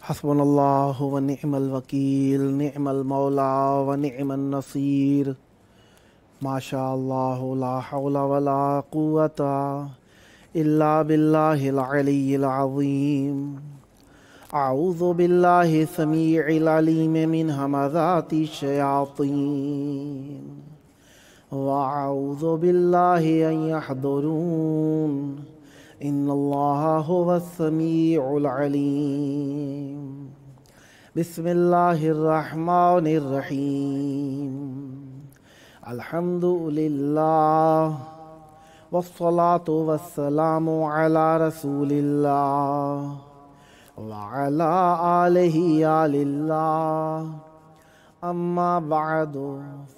हस्बुनल्लाहु व निअमल वकील निअमल मौला व निअमन नसीर माशा अल्लाह ला हौला वला कुव्वता इल्ला बिल्लाहिल अलिय्यिल अज़ीम। अऊज़ु बिल्लाहि समीइल अलीम मिन हमाज़ाति शयातीन व अऊज़ु बिल्लाहि अन यहज़ुरून इन्नल्लाह हुवस समीउल अलीम। बिस्मिल्लाहिर रहमानिर रहीम। अल्हम्दुलिल्लाह वस्सलातु वस्सलामु अला रसूलिल्लाह व अला आलिहि आलिल्लाह। अम्मा बअदु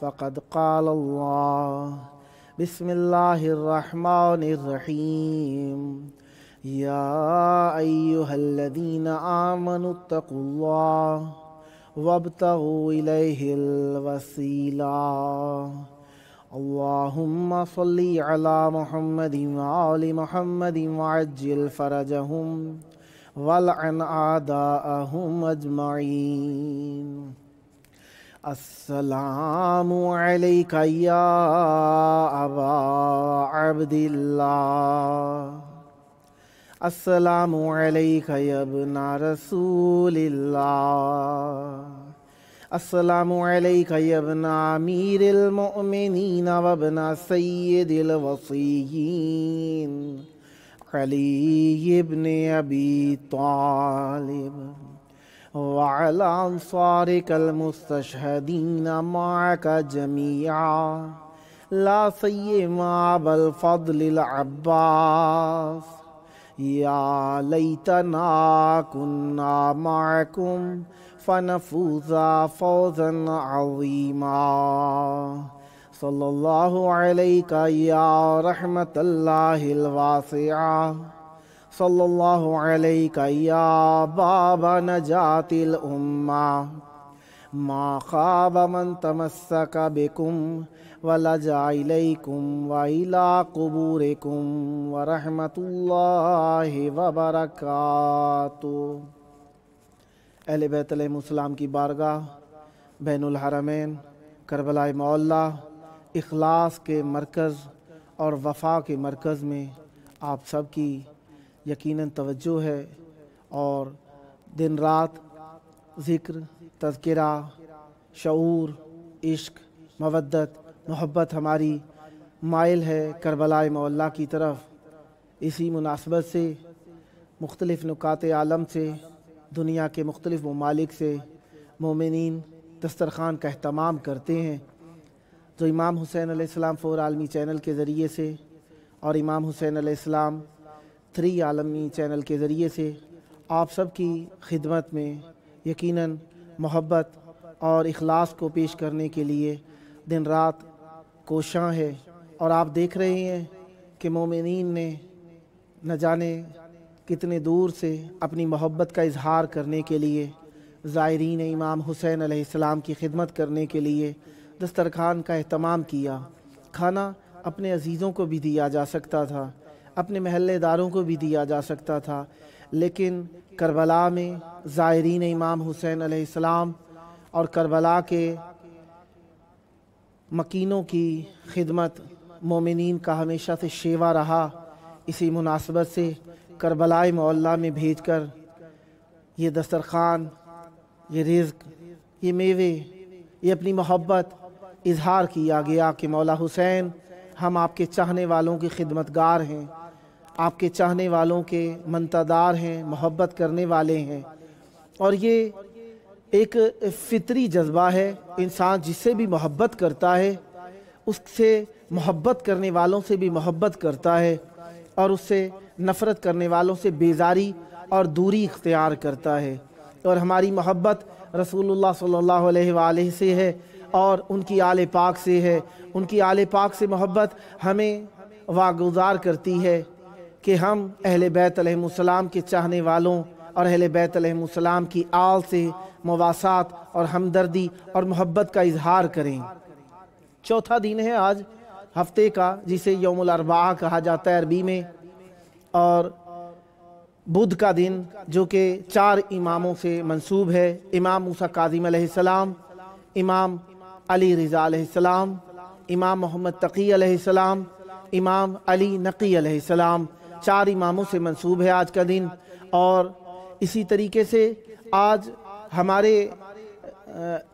फ़क़द क़ाल अल्लाह बिस्मिल्लाहिर रहमानिर रहीम। या अय्युहल्लज़ीना आमनुत्तक़ुल्लाह वब्तगू इलैहिल वसीला। अल्लाहुम्मा सल्लि अला मुहम्मदिन व आलि मुहम्मदिन वअज्जिल फरजहुम वलअन आदाअहुम अजमईन। अस्सलामु अलैका या अबा अब्दिल्लाह। अस्सलामु अलैका या इब्ना रसूलिल्लाह। अस्सलामु अलैका या इब्ना अमीरिल मुअमिनीन व इब्ना सय्यिदिल वसीय्यीन अली इब्न अबी तालिब वअला अंसारिकल मुस्तशहदीन माअका जमीआ ला सय्यमा अबल फद्लिल अब्बास। या लैतना कुन्ना माअकुम फनफूज़ा फौज़न अज़ीमा। सल्लल्लाहु अलैका या रहमतल्लाहिल वासिआ। सल्लल्लाहु अलैका या बाबा नजातिल उम्मा। मा खाबा मन तमस्सका बिकुम वलजा इलैकुम व इला कुबूरिकुम व रहमतुल्लाहि व बरकातुहू। अहले बैत अलैहिस्सलाम की बारगाह बैनुल हरमैन करबला मौला इखलास के मरकज़ और वफ़ा के मरकज़ में आप सब की यकीनन तवज्जो है और दिन रात ज़िक्र, तज़किरा, शऊर, इश्क, मवद्दत, मोहब्बत हमारी माइल है करबला मौला की तरफ। इसी मुनासबत से मुख्तलिफ़ नुकात आलम से दुनिया के मुख्तलिफ़ ममालिक से मोमिनीन दस्तरख़ान का अहतमाम करते हैं, जो इमाम हुसैन अलैहिस्सलाम फ़ोर आलमी चैनल के ज़रिए से और इमाम हुसैन अलैहिस्सलाम 3 आलमी चैनल के ज़रिए से आप सब की खिदमत में यकीनन मोहब्बत और इखलास को पेश करने के लिए दिन रात कोशां है। और आप देख रहे हैं कि मोमिनीन ने न जाने कितने दूर से अपनी मोहब्बत का इजहार करने के लिए ज़ायरीन इमाम हुसैन अलैहिस्सलाम की खिदमत करने के लिए दस्तरखान का अहतमाम किया। खाना अपने अजीज़ों को भी दिया जा सकता था, अपने महल्लेदारों को भी दिया जा सकता था, लेकिन करबला में ज़ायरीन इमाम हुसैन अलैहिस्सलाम और करबला के मकीनों की खिदमत मोमिनीन का हमेशा से शेवा रहा। इसी मुनासबत से करबला मौला में भेजकर ये दस्तरखान, ये रिज़्क़, ये मेवे, ये अपनी मोहब्बत इजहार किया गया कि मौला हुसैन हम आपके चाहने वालों की खिदमतगार हैं, आपके चाहने वालों के मंतदार हैं, मोहब्बत करने वाले हैं। और ये एक फ़ितरी जज्बा है। इंसान जिससे भी मोहब्बत करता है उससे मोहब्बत करने वालों से भी मोहब्बत करता है और उससे नफ़रत करने वालों से बेजारी और दूरी इख्तियार करता है। और हमारी मोहब्बत रसूलुल्लाह सल्लल्लाहु अलैहि वआलैहि से है और उनकी आले पाक से है। उनकी आले पाक से मोहब्बत हमें वागुज़ार करती है कि हम अहले बैत अलैहिमुस्सलाम के चाहने वालों और अहले बैत अलैहिमुस्सलाम की आल से मवासात और हमदर्दी और मोहब्बत का इजहार करें। चौथा दिन है आज हफ्ते का, जिसे यौमुल अरबा कहा जाता है अरबी में। और बुध का दिन जो कि 4 इमामों से मंसूब है, इमाम मूसा काज़िम अलैहिस्सलाम, इमाम अली रिज़ा अलैहिस्सलाम, इमाम मोहम्मद तकी अलैहिस्सलाम, इमाम अली नकी अलैहिस्सलाम, 4 इमामों से मंसूब है आज का दिन। और इसी तरीके से आज हमारे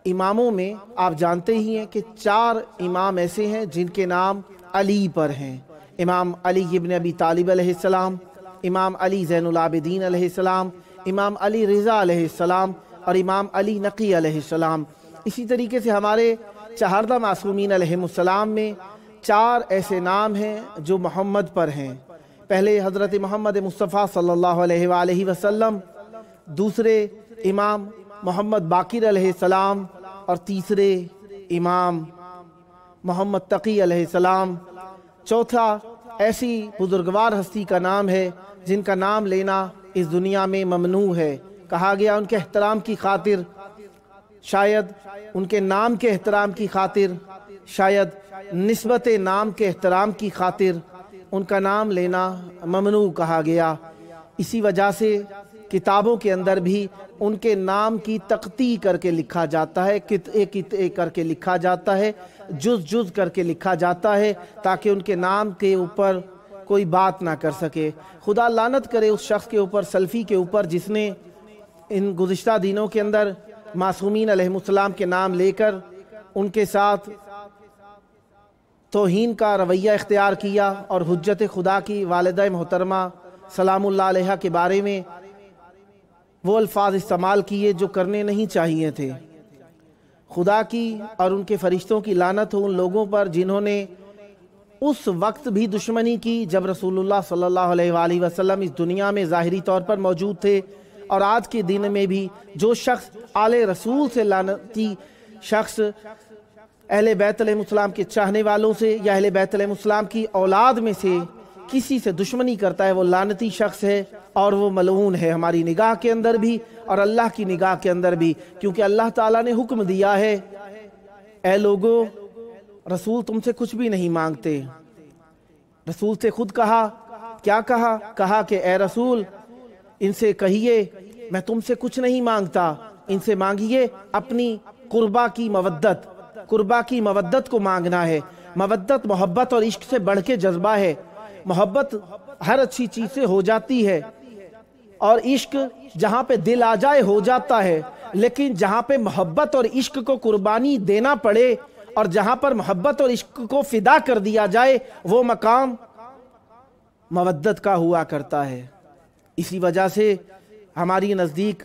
इमामों में आप जानते ही हैं कि 4 इमाम ऐसे हैं जिनके नाम अली पर हैं। इमाम अली इब्न अबी तालिब अलैहिस्सलाम, इमाम अली ज़ैनुल आबिदीन अलैहिस्सलाम, इमाम अली रिज़ा अलैहिस्सलाम और इमाम अली नकी अलैहिस्सलाम। इसी तरीके से हमारे 14 मासूमीन अलैहिमुस्सलाम में 4 ऐसे नाम हैं जो मोहम्मद पर हैं। पहले हज़रत मोहम्मद मुस्तफ़ा सल्लल्लाहु अलैहि वसल्लम, दूसरे इमाम मोहम्मद बाकिर अलैहिस्सलाम और तीसरे इमाम मोहम्मद तकी अलैहिस्सलाम। चौथा ऐसी बुजुर्गवार हस्ती का नाम है जिनका नाम लेना इस दुनिया में ममनू है। कहा गया उनके एहतराम की खातिर, शायद उनके नाम के एहतराम की खातिर, शायद निस्बत नाम के एहतराम की खातिर उनका नाम लेना ममनू कहा गया। इसी वजह से किताबों के अंदर भी उनके नाम की तख्ती करके लिखा जाता है, कित करके लिखा जाता है, जुज़ करके लिखा जाता है, ताकि उनके नाम के ऊपर कोई बात ना कर सके। खुदा लानत करे उस शख्स के ऊपर, सल्फ़ी के ऊपर, जिसने इन गुज़िश्ता दिनों के अंदर मासूमीन अलैहिमुस्सलाम के नाम लेकर उनके साथ तौहीन का रवैया इख्तियार किया और हुज्जत खुदा की वालिदा मोहतरमा सलामुल्लाह अलैहा के बारे में वो अल्फाज इस्तेमाल किए जो करने नहीं चाहिए थे। खुदा की और उनके फरिश्तों की लानत हो उन लोगों पर जिन्होंने उस वक्त भी दुश्मनी की जब रसूलुल्लाह सल्लल्लाहु अलैहि वसल्लम इस दुनिया में ज़ाहिरी तौर पर मौजूद थे, और आज के दिन में भी जो शख्स आले रसूल से लानती शख्स अहले बैत अलैहिस्सलाम के चाहने वालों से या अहले बैत अलैहिस्सलाम की औलाद में से किसी से दुश्मनी करता है, वो लानती शख्स है और वो मलऊन है हमारी निगाह के अंदर भी और अल्लाह की निगाह के अंदर भी। क्योंकि अल्लाह ताला ने हुक्म दिया है, ए लोगो, रसूल तुमसे कुछ भी नहीं मांगते। रसूल से खुद कहा, क्या कहा? कहा कि ए रसूल, इनसे कहिए मैं तुमसे कुछ नहीं मांगता, इनसे मांगिए अपनी कुर्बा की मवद्दत। कुर्बा की मवद्दत को मांगना है। मवद्दत मोहब्बत और इश्क से बढ़ के जज्बा है। मोहब्बत हर अच्छी चीज से हो जाती है और इश्क जहाँ पे दिल आ जाए हो जाता है, लेकिन जहाँ पे मोहब्बत और इश्क को कुर्बानी देना पड़े और जहाँ पर मोहब्बत और इश्क को फिदा कर दिया जाए, वो मकाम मवद्दत का हुआ करता है। इसी वजह से हमारी नज़दीक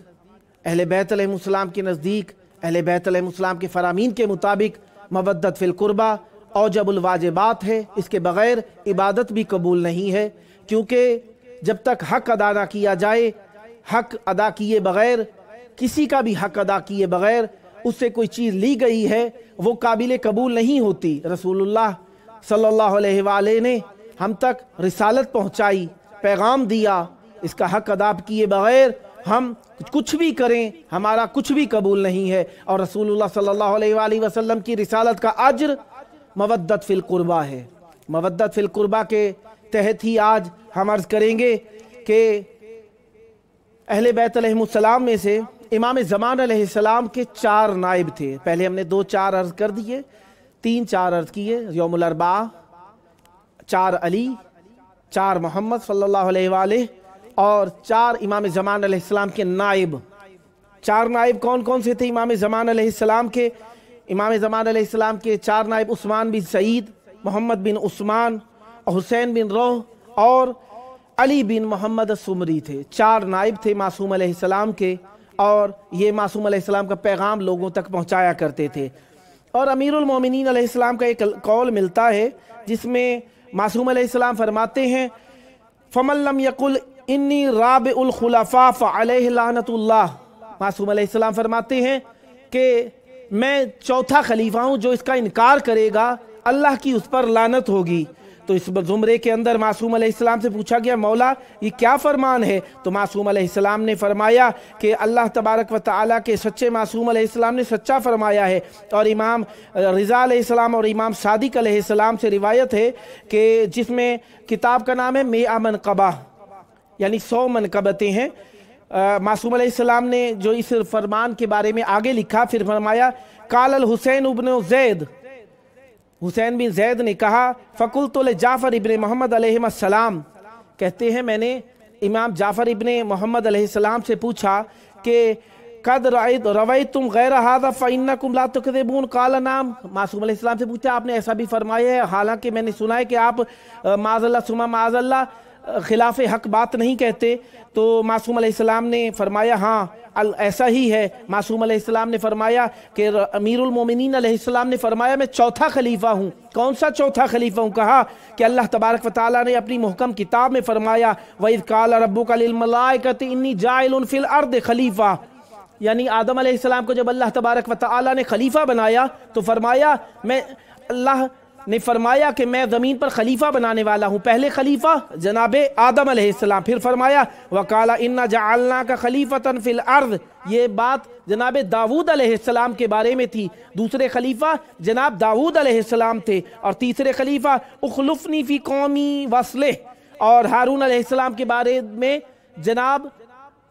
अहले बैत अलैहिस्सलाम के नज़दीक अहले बैत अलैहिस्सलाम के फरामीन के मुताबिक मवद्दत फिल कुर्बा औजबुल वाजिबात है। इसके बग़ैर इबादत भी कबूल नहीं है, क्योंकि जब तक हक अदा ना किया जाए, हक अदा किए बग़ैर, किसी का भी हक अदा किए बग़ैर उससे कोई चीज़ ली गई है वो काबिल कबूल नहीं होती। रसूलुल्लाह सल्लल्लाहु अलैहि वसल्लम ने हम तक रिसालत पहुँचाई, पैगाम दिया, इसका हक अदा किए बग़ैर हम कुछ भी करें हमारा कुछ भी कबूल नहीं है। और रसूलुल्लाह सल्लल्लाहु अलैहि वसल्लम की रिसालत का अज्र मवद्दत फिल कुर्बा है। मवद्दत फिल कुर्बा के तहत ही आज हम अर्ज़ करेंगे कि अहले बैत अलैहिस्सलाम में से इमाम ज़मान अलैहिस्सलाम के 4 नाइब थे। पहले हमने 2-4 अर्ज़ कर दिए, 3-4 अर्ज़ किए। यौमुल अरबा 4 अली, 4 मोहम्मद सल्लल्लाहु अलैहि वसल्लम और 4 इमाम ज़मान अलैहिस्सलाम के नाइब। 4 नाइब कौन कौन से थे इमाम ज़मान अलैहिस्सलाम के? इमाम ज़मान अलैहिस्सलाम के 4 नाइब उस्मान बिन सईद, मोहम्मद बिन उस्मान, हुसैन बिन रोह और अली बिन मोहम्मद सुमरी थे। 4 नाइब थे मासूम अलैहिस्सलाम के, और ये मासूम अलैहिस्सलाम का पैगाम लोगों तक पहुँचाया करते थे। और अमीरुल मोमिनीन अलैहिस्सलाम का एक कौल मिलता है जिसमें मासूम अलैहिस्सलाम फरमाते हैं, फमन लम यकुल इन्नी राबिउल खुलफा फअलैहि लानतुल्लाह। मासूम अलैहिस्सलाम फरमाते हैं कि मैं चौथा खलीफा हूँ, जो इसका इनकार करेगा अल्लाह की उस पर लानत होगी। तो इस जुमरे के अंदर मासूम अलैहिस्सलाम से पूछा गया, मौला ये क्या फरमान है? तो मासूम अलैहिस्सलाम ने फरमाया कि अल्लाह तबारक व तआला के सच्चे मासूम अलैहिस्सलाम ने सच्चा फरमाया है। और इमाम रिज़ा अलैहिस्सलाम और इमाम सादिक अलैहिस्सलाम से रिवायत है कि जिसमें किताब का नाम है मिआ मनक़बा, यानी 100 मनकबतें हैं। मासूम अलैहिस्सलाम ने जो इस फरमान के बारे में आगे लिखा, फिर फरमाया काल अल हुसैन इब्न ज़ैद, हुसैन बिन ज़ैद ने कहा फ़कुल्तु ले जाफ़र इब्न मोहम्मद अलैहिस्सलाम, कहते हैं मैंने इमाम जाफ़र इब्न मोहम्मद अलैहिस्सलाम से पूछा कि कद रवैतुम गैर हाज़ा फ़इन्नकुम ला तुकज़िबून, काला नाम, मासूम अलैहिस्सलाम से पूछा आपने ऐसा भी फरमाया है, हालांकि मैंने सुना है कि आप माज़अल्लाह सुमा माज़अल्लाह खिलाफ हक बात नहीं कहते। तो मासूम अलैहिस्सलाम ने फरमाया हाँ ऐसा ही है। मासूम अलैहिस्सलाम ने फरमाया कि अमीरुल मोमिनीन अलैहिस्सलाम ने फरमाया मैं चौथा खलीफा हूँ। कौन सा चौथा खलीफा हूँ? कहा कि अल्लाह तबारक व तआला ने अपनी मुहकम किताब में फरमाया वइज़ क़ाल रब्बुका लिल मलाइकति इन्नी जाइलुन फिल अर्द खलीफा, यानी आदम अलैहिस्सलाम को जब अल्लाह तबारक व तआला ने खलीफा बनाया तो फरमाया मैं, अल्लाह ने फरमाया कि मैं ज़मीन पर खलीफा बनाने वाला हूँ। पहले खलीफा जनाबे आदम अलैहिस्सलाम, फिर फरमाया वकाला इन्ना जअलना का खलीफतन फिल अर्ज़, ये बात जनाबे दाऊद अलैहिस्सलाम के बारे में थी। दूसरे खलीफा जनाब दाऊद अलैहिस्सलाम थे, और तीसरे खलीफा उखलुफनी फ़ी कौमी वस्लेह, और हारून अलैहिस्सलाम के बारे में जनाब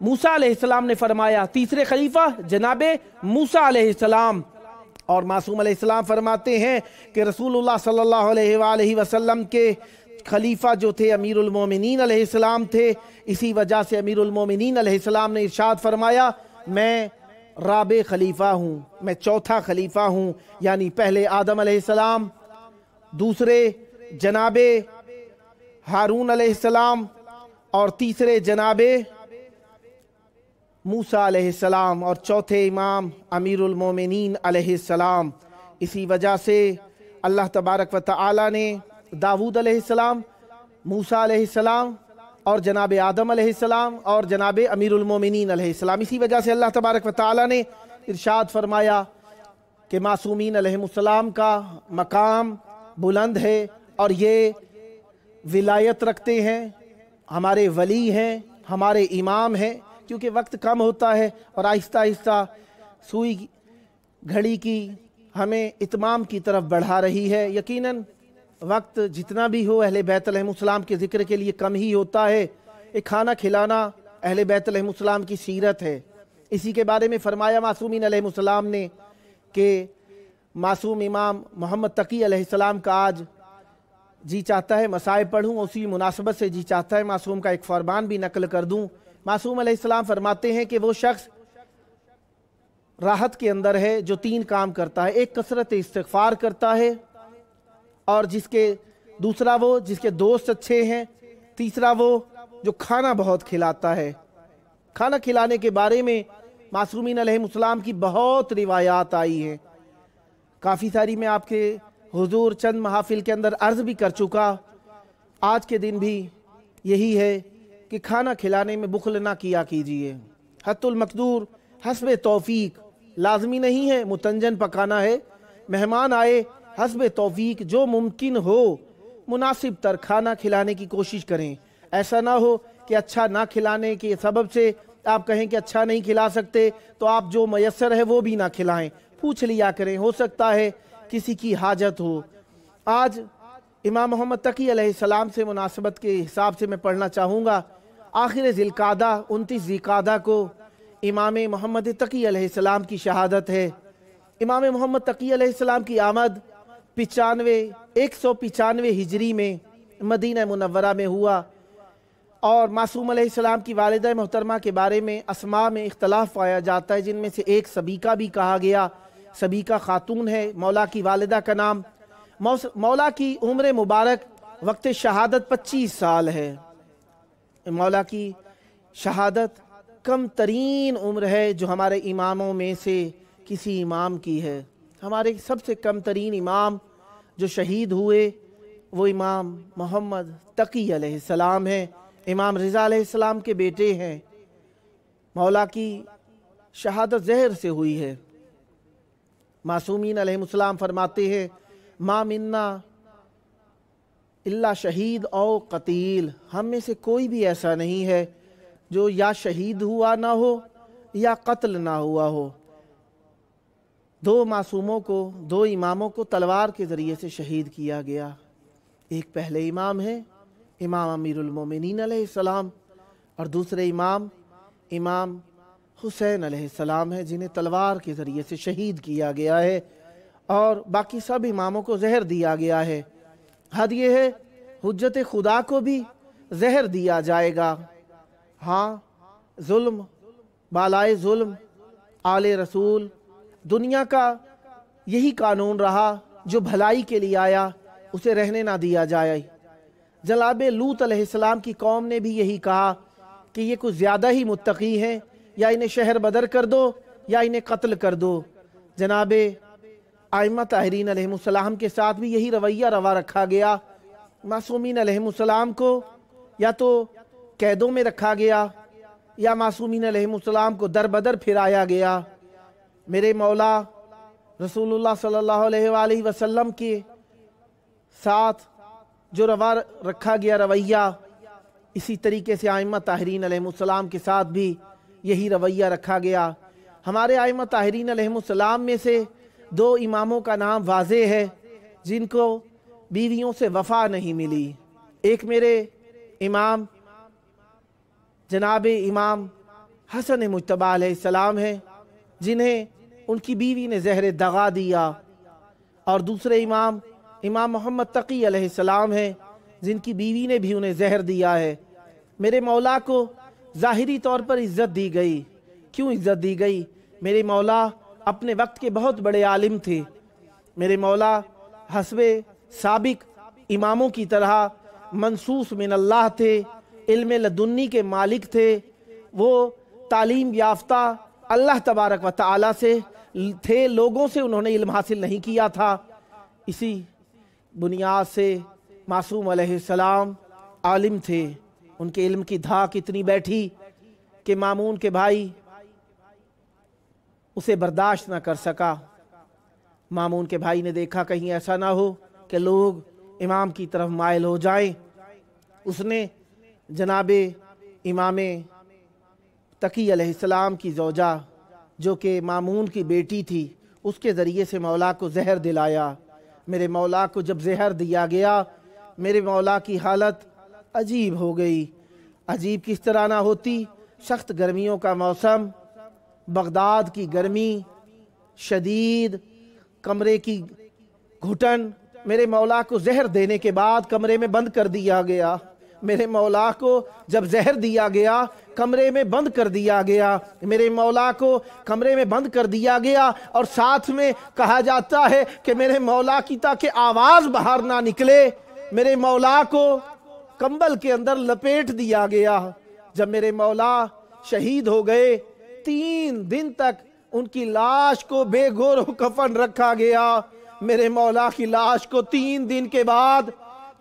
मूसा अलैहिस्सलाम ने फरमाया। तीसरे खलीफा जनाबे मूसा अलैहिस्सलाम। और मासूम अलैहिस्सलाम फरमाते हैं कि रसूलुल्लाह सल्लल्लाहु अलैहि वसल्लम के खलीफा जो थे अमीरुल मोमिनीन अलैहिस्सलाम थे। इसी वजह से अमीरुल मोमिनीन अलैहिस्सलाम ने इरशाद फरमाया मैं राबे खलीफा हूँ, मैं चौथा खलीफा हूँ, यानी पहले आदम अलैहिस्सलाम, दूसरे जनाबे हारून अलैहिस्सलाम, और तीसरे जनाबे मूसा अलैहिस्सलाम, और चौथे इमाम अमीरुल मोमिनीन अलैहिस्सलाम। इसी वजह से अल्लाह तबारक व तआला ने दाऊद अलैहिस्सलाम, मूसा अलैहिस्सलाम और जनाब आदम अलैहिस्सलाम और जनाब अमीरुल मोमिनीन अलैहिस्सलाम, इसी वजह से अल्लाह तबारक व तआला ने इरशाद फरमाया कि मासूमीन अलैहिमुस्सलाम का मकाम बुलंद है और ये विलायत रखते हैं, हमारे वली हैं, हमारे इमाम हैं। क्योंकि वक्त कम होता है और आहिस्ता आहिस्ता सुई घड़ी की हमें इत्माम की तरफ बढ़ा रही है। यकीनन वक्त जितना भी हो अहले बैत अलैहिमुस्सलाम के ज़िक्र के लिए कम ही होता है। एक खाना खिलाना अहले बैत अलैहिमुस्सलाम की सीरत है। इसी के बारे में फरमाया मासूमीन अलैहिमुस्सलाम ने कि मासूम इमाम मोहम्मद तकी अलैहिस्सलाम का आज जी चाहता है मसाइब पढ़ूँ, उसी मुनासबत से जी चाहता है मासूम का एक फरमान भी नकल कर दूँ। मासूम अलैहिस्सलाम फरमाते हैं कि वो शख्स राहत के अंदर है जो 3 काम करता है। एक कसरत इस्तिग़फ़ार करता है, और दूसरा वो जिसके दोस्त अच्छे हैं, तीसरा वो जो खाना बहुत खिलाता है। खाना खिलाने के बारे में मासूमीन अलैहिमुस्सलाम की बहुत रिवायात आई हैं, काफ़ी सारी मैं आपके हुजूर चंद महफिल के अंदर अर्ज़ भी कर चुका। आज के दिन भी यही है कि खाना खिलाने में बुखल ना किया कीजिए। हत्तुल मक़दूर हस्बे तौफीक, लाजमी नहीं है मुतंजन पकाना है। मेहमान आए हस्बे तौफीक जो मुमकिन हो मुनासिब तर खाना खिलाने की कोशिश करें। ऐसा ना हो कि अच्छा ना खिलाने के सबब से आप कहें कि अच्छा नहीं खिला सकते तो आप जो मयसर है वो भी ना खिलाएं। पूछ लिया करें, हो सकता है किसी की हाजत हो। आज इमाम मोहम्मद तकी अलैहिस्सलाम से मुनासबत के हिसाब से मैं पढ़ना चाहूँगा। आखिर ज़िलक़ादा 29 ज़िलक़ादा को इमाम मोहम्मद तकी अलैहिस्सलाम की शहादत है। इमाम मोहम्मद तकी अलैहिस्सलाम की आमद 195 हिजरी में मदीना मुनव्वरा में हुआ। और मासूम अलैहिस्सलाम की वालिदा मोहतरमा के बारे में अस्मा में इख्तलाफ पाया जाता है, जिनमें से एक सबीका भी कहा गया। सबीका खातून है, मौला की वालिदा का नाम। मौला की उम्र मुबारक वक्त शहादत 25 साल है। मौला की शहादत कम तरीन उम्र है जो हमारे इमामों में से किसी इमाम की है। हमारे सबसे कम तरीन इमाम जो शहीद हुए वो इमाम मोहम्मद तकी अलैहिस्सलाम हैं। इमाम रिज़ा अलैहिस्सलाम के बेटे हैं। मौला की शहादत ज़हर से हुई है। मासूमीन अलैहिमुस्सलाम फरमाते हैं मा मिन्ना इल्ला शहीद औ कतील, हम में से कोई भी ऐसा नहीं है जो या शहीद हुआ ना हो या कत्ल ना हुआ हो। 2 मासूमों को, 2 इमामों को तलवार के ज़रिए से शहीद किया गया। एक पहले इमाम है इमाम अमीरुल मोमिनीन अलैहिस्सलाम, اور دوسرے امام امام حسین علیہ السلام ہے جنہیں تلوار کے ذریعے سے شہید کیا گیا ہے، اور باقی سب اماموں کو زہر دیا گیا ہے۔ حد یہ ہے حجت خدا کو بھی زہر دیا جائے گا۔ ہاں، ظلم بالائے ظلم آل رسول، دنیا کا یہی قانون رہا، جو بھلائی کے لیے آیا اسے رہنے نہ دیا جائے۔ جناب لوط علیہ السلام کی قوم نے بھی یہی کہا کہ یہ کچھ زیادہ ہی متقی ہیں، یا انہیں شہر بدر کر دو یا انہیں قتل کر دو۔ جناب ائمہ طاہرین علیہ السلام کے ساتھ بھی یہی رویہ روا رکھا گیا۔ معصومین علیہ السلام کو یا تو قیدوں میں رکھا گیا یا معصومین علیہ السلام کو در بدر پھرایا گیا۔ میرے مولا رسول اللہ صلی اللہ علیہ وآلہ وسلم کے ساتھ جو روا رکھا گیا رویہ، اسی طریقے سے ائمہ طاہرین علیہ السلام کے ساتھ بھی یہی رویہ رکھا گیا۔ ہمارے ائمہ طاہرین علیہ السلام میں سے دو اماموں کا نام واضح ہے جن کو بیویوں سے وفا نہیں ملی۔ ایک میرے امام جناب امام حسن مجتبی علیہ السلام ہیں جنہیں ان کی بیوی نے زہر دغا دیا، اور دوسرے امام امام محمد تقی علیہ السلام ہیں جن کی بیوی نے بھی انہیں زہر دیا ہے۔ میرے مولا کو ظاہری طور پر عزت دی گئی۔ کیوں عزت دی گئی؟ میرے مولا اپنے وقت کے بہت بڑے عالم تھے۔ میرے مولا حسب سابق اماموں کی طرح منصوص من اللہ تھے، علم لدنی کے مالک تھے، وہ تعلیم یافتہ اللہ تبارک و تعالی سے تھے، لوگوں سے انہوں نے علم حاصل نہیں کیا تھا۔ اسی بنیاد سے معصوم علیہ السلام عالم تھے، ان کے علم کی دھاک اتنی بیٹھی کہ مامون کے بھائی اسے برداشت نہ کر سکا۔ مامون کے بھائی نے دیکھا کہیں ایسا نہ ہو کہ لوگ امام کی طرف مائل ہو جائیں۔ اس نے جناب امام تقی علیہ السلام کی زوجہ جو کہ مامون کی بیٹی تھی، اس کے ذریعے سے مولا کو زہر دلایا۔ میرے مولا کو جب زہر دیا گیا، میرے مولا کی حالت عجیب ہو گئی۔ عجیب کس طرح نہ ہوتی؟ سخت گرمیوں کا موسم، بغداد کی گرمی شدید، کمرے کی گھٹن، میرے مولا کو زہر دینے کے بعد کمرے میں بند کر دیا گیا۔ میرے مولا کو جب زہر دیا گیا کمرے میں بند کر دیا گیا، میرے مولا کو کمرے میں بند کر دیا گیا، اور ساتھ میں کہا جاتا ہے کہ میرے مولا کی تاکہ آواز باہر نہ نکلے میرے مولا کو کمبل کے اندر لپیٹ دیا گیا۔ جب میرے مولا شہید ہو گئے، 3 دن تک ان کی لاش کو بے گور و کفن رکھا گیا۔ میرے مولا کی لاش کو 3 دن کے بعد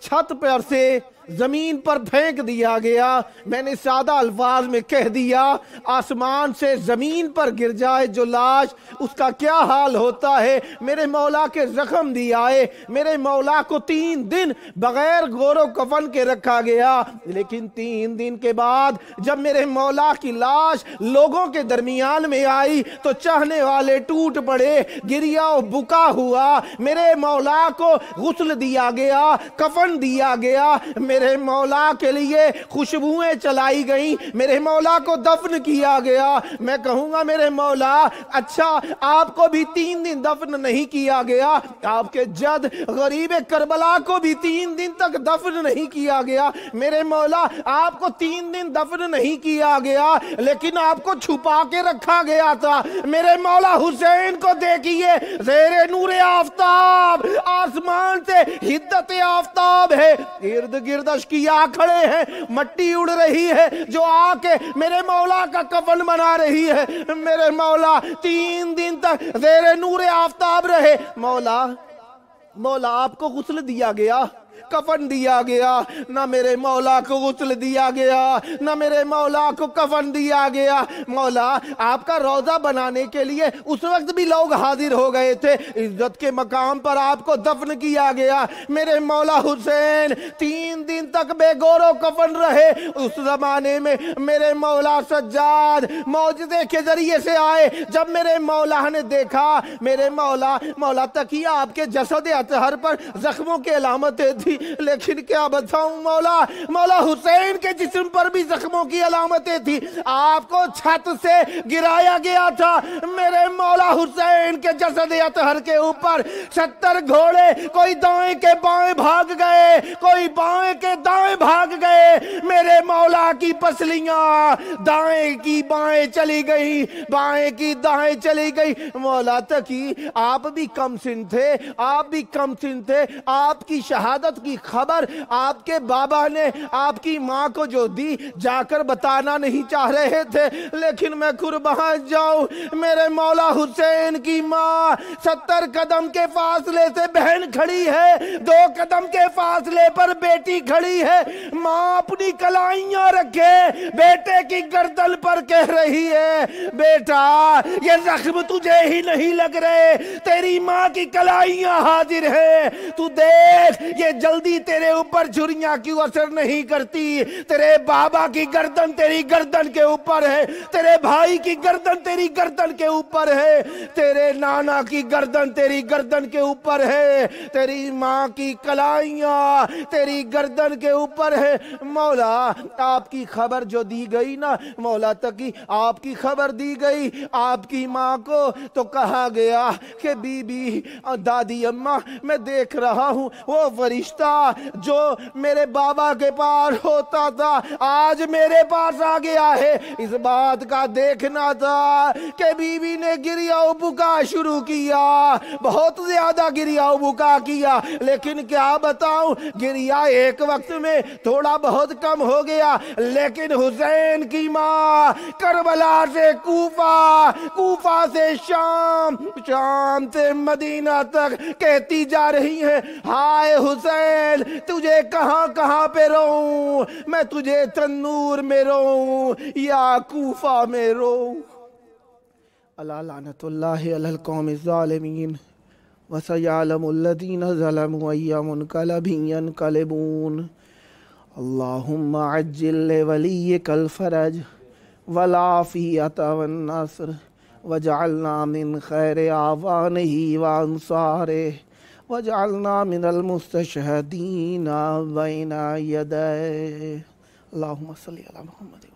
چھت پر سے زمین پر پھینک دیا گیا۔ میں نے سادہ الفاظ میں کہہ دیا، آسمان سے زمین پر گر جائے جو لاش، اس کا کیا حال ہوتا ہے۔ میرے مولا کے زخم دی آئے، میرے مولا کو 3 دن بغیر گور و کفن کے رکھا گیا، لیکن 3 دن کے بعد جب میرے مولا کی لاش لوگوں کے درمیان میں آئی تو چاہنے والے ٹوٹ پڑے، گریا و بکا ہوا۔ میرے مولا کو غسل دیا گیا، کفن دیا گیا، میرے مولا کے لیے خوشبوئیں چلائی گئیں، میرے مولا کو دفن کیا گیا۔ میں کہوں گا میرے مولا، اچھا آپ کو بھی 3 دن دفن نہیں کیا گیا، آپ کے جد غریب کربلا کو بھی 3 دن تک دفن نہیں کیا گیا۔ میرے مولا آپ کو 3 دن دفن نہیں کیا گیا، لیکن آپ کو چھپا کے رکھا گیا تھا۔ میرے مولا حسین کو دیکھیے، زیر نور آفتاب، آسمان سے حدت آفتاب ہے، ارد گرد اشکیا کھڑے ہیں، مٹی اڑ رہی ہے جو آ کے میرے مولا کا کفن بنا رہی ہے۔ میرے مولا 3 دن تک زیر نور آفتاب رہے۔ مولا آپ کو غسل دیا گیا، کفن دیا گیا، نہ میرے مولا کو غسل دیا گیا، نہ میرے مولا کو کفن دیا گیا۔ مولا آپ کا روضہ بنانے کے لیے اس وقت بھی لوگ حاضر ہو گئے تھے، عزت کے مقام پر آپ کو دفن کیا گیا۔ میرے مولا حسین 3 دن تک بے گور و کفن رہے۔ اس زمانے میں میرے مولا سجاد معجزے کے ذریعے سے آئے۔ جب میرے مولا نے دیکھا، میرے مولا تقی آپ کے جسد اطہر پر زخموں کے علامتیں تھی، تھی، لیکن کیا بتاؤں مولا حسین کے جسم پر بھی زخموں کی علامتیں تھی، آپ کو چھت سے گرایا گیا تھا، میرے مولا حسین کے جسد اطہر کے اوپر 70 گھوڑے کوئی دائیں کے بائیں بھاگ گئے، کوئی بائیں کے دائیں بھاگ گئے، میرے مولا کی پسلیاں دائیں کی بائیں چلی گئی، بائیں کی دائیں چلی گئی۔ مولا تقی آپ بھی کم سن تھے، آپ بھی کم سن تھے، آپ کی شہادت کی خبر آپ کے بابا نے آپ کی ماں کو جو دی جا کر بتانا نہیں چاہ رہے تھے، لیکن میں قربان جاؤں، میرے مولا حسین کی ماں 70 قدم کے فاصلے سے بہن کھڑی ہے، 2 قدم کے فاصلے پر بیٹی کھڑی ہے، ماں اپنی کلائیاں رکھے بیٹے کی گردن پر کہہ رہی ہے، بیٹا یہ زخم تجھے ہی نہیں لگ رہے، تیری ماں کی کلائیاں حاضر ہیں، تو دیکھ یہ جلدی تیرے اوپر چھریاں کیوں اثر نہیں کرتی، تیرے بابا کی گردن تیری گردن کے اوپر ہے، تیرے بھائی کی گردن تیری گردن کے اوپر ہے، تیرے نانا کی گردن تیری گردن کے اوپر ہے، تیری ماں کی کلائیاں تیری گردن کے اوپر ہے۔ مولا آپ کی خبر جو دی گئی نا مولا تقی، آپ کی خبر دی گئی آپ کی ماں کو، تو کہا گیا کہ بی بی دادی اماں میں دیکھ رہا ہوں وہ فرشتہ جو میرے بابا کے پاس ہوتا تھا آج میرے پاس آ گیا ہے، اس بات کا دیکھنا تھا کہ بی بی نے گریا و بکا شروع کیا، بہت زیادہ گریا و بکا کیا، لیکن کیا بتاؤں گریا ایک وقت میں تھوڑا بہت کم ہو گیا، لیکن حسین کی ماں کربلا سے کوفہ، کوفہ سے شام، شام سے مدینہ تک کہتی جا رہی ہے، ہائے حسین تجھے کہاں کہاں پہ روؤں، میں تجھے تنور میں روؤں یا کوفہ میں روؤں۔ الا لعنت اللہ علی القوم الظالمین وسیعلم الذین ظلموا ای منقلب ینقلبون۔ اللہم عجل لولیک الفرج والعافیت والنصر واجعلنا من خیر اعوانہ وانصارہ واجعلنا من المستشہدین بین یدیہ۔ اللہم صلی علی محمد۔